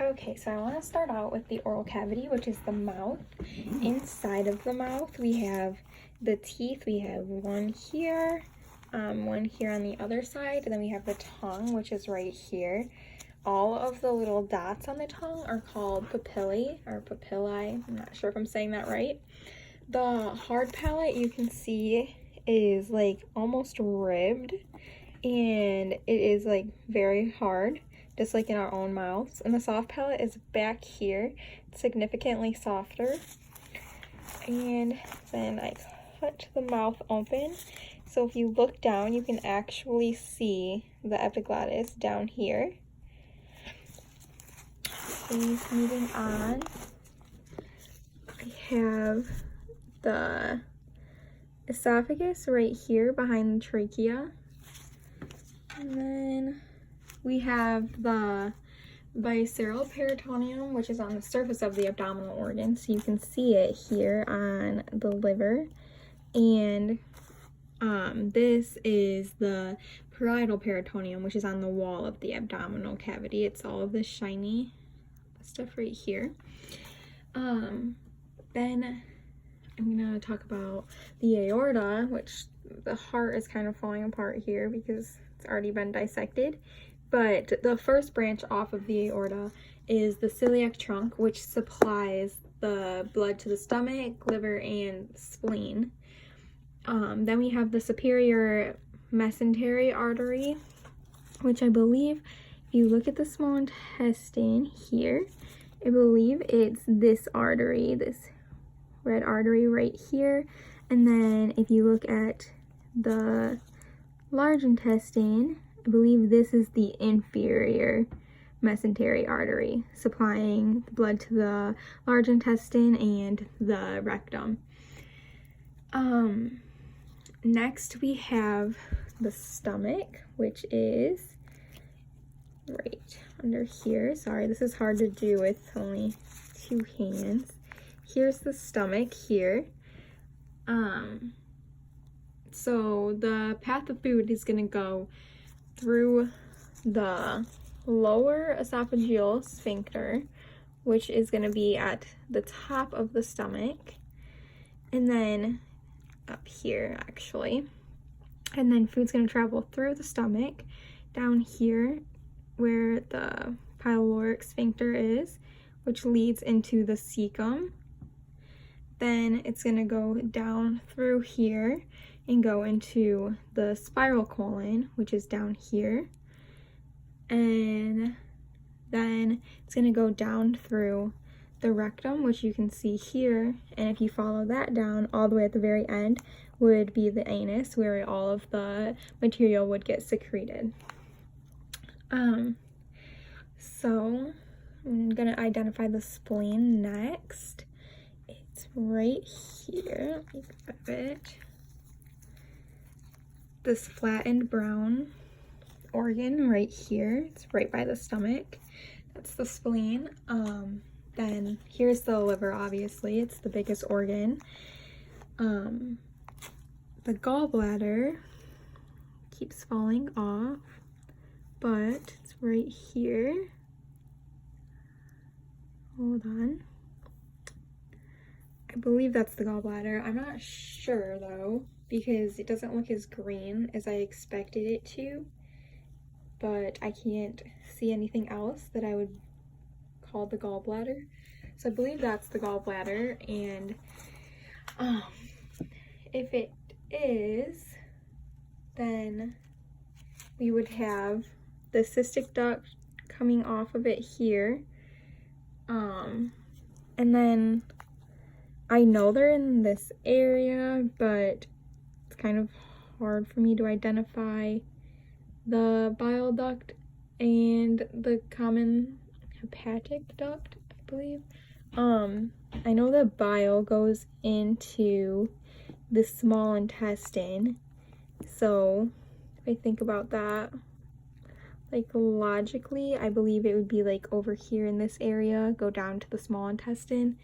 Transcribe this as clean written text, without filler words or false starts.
Okay, so I want to start out with the oral cavity, which is the mouth. Inside of the mouth, we have the teeth. We have one here on the other side, and then we have the tongue, which is right here. All of the little dots on the tongue are called papillae, or papillae. I'm not sure if I'm saying that right. The hard palate, you can see, is like almost ribbed, and it is like very hard, just like in our own mouths. And the soft palate is back here, significantly softer. And then I cut the mouth open, so if you look down, you can actually see the epiglottis down here. Okay, moving on, I have the esophagus right here behind the trachea. And then we have the visceral peritoneum, which is on the surface of the abdominal organ. So you can see it here on the liver. And this is the parietal peritoneum, which is on the wall of the abdominal cavity. It's all of this shiny stuff right here. Then I'm gonna talk about the aorta, which the heart is kind of falling apart here because it's already been dissected. But the first branch off of the aorta is the celiac trunk, which supplies the blood to the stomach, liver, and spleen. Then we have the superior mesentery artery, which I believe, if you look at the small intestine here, I believe it's this artery, this red artery right here. And then if you look at the large intestine, I believe this is the inferior mesentery artery, supplying the blood to the large intestine and the rectum. Next we have the stomach, which is right under here. Sorry, this is hard to do with only two hands. Here's the stomach here. So the path of food is going to go through the lower esophageal sphincter, which is going to be at the top of the stomach, and then up here actually. And then food's going to travel through the stomach down here where the pyloric sphincter is, which leads into the cecum. Then it's going to go down through here and go into the spiral colon, which is down here. And then it's going to go down through the rectum, which you can see here. And if you follow that down, all the way at the very end would be the anus, where all of the material would get secreted. So I'm going to identify the spleen next. It's right here. Let me grab it. This flattened brown organ right here. It's right by the stomach. That's the spleen. Then here's the liver, obviously. It's the biggest organ. The gallbladder keeps falling off, but it's right here. Hold on. I believe that's the gallbladder. I'm not sure though, because it doesn't look as green as I expected it to, but I can't see anything else that I would call the gallbladder. So I believe that's the gallbladder, and if it is, then we would have the cystic duct coming off of it here. And then I know they're in this area, but it's kind of hard for me to identify the bile duct and the common hepatic duct, I believe. I know the bile goes into the small intestine, so if I think about that, like logically, I believe it would be like over here in this area, go down to the small intestine.